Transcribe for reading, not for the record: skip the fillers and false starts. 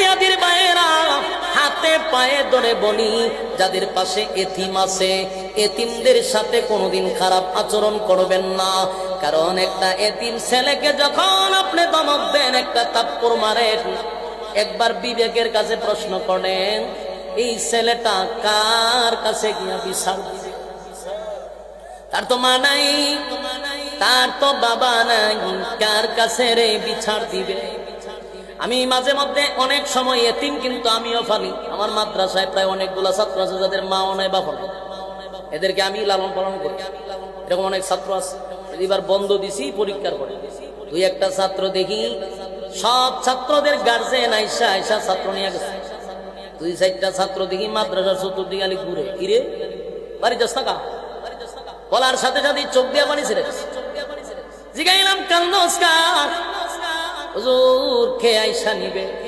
বুনিয়াদির ভাইয়েরা, হাতে পায়ে ধরে বলি, যাদের পাশে এতিম আছে, এতিমদের সাথে কোনোদিন খারাপ আচরণ করবেন না। কারণ একটা এতিম ছেলেকে যখন আপনি ধমক দেন, একটা থাপ্পড় মারেন, একবার বিবেকের কাছে প্রশ্ন করেন, এই ছেলেটা কার কাছে গিয়া বিচার দিবে? তার তো মা নাই, তার তো বাবা নাই, কার কাছে রে বিচার দিবে? আমি মাঝে মধ্যে অনেক সময় এতিম কিন্তু আমিও ফালি। আমার মাদ্রাসায় প্রায় অনেকগুলা ছাত্র আছে যাদের মাও নাই বাবা নাই, এদেরকে আমি লালন পালন করি। এরকম অনেক ছাত্র আছে। এবার বন্ধ দিছি পরীক্ষার পরে, দুই একটা ছাত্র দেখি সব ছাত্রদের গার্জেন আইসা আইসা ছাত্র নিয়ে গেছে। দুই চারটা ছাত্র দেখি মাদ্রাসার চতুর্দিকে আলি ঘুরে, কিরে বাড়ি যাস না কা? বলার সাথে সাথে চোখ দিয়া পানি ছেড়ে জিগাইলাম কান্দোস কার? হুজুর খেয়ে আইসা নিবে।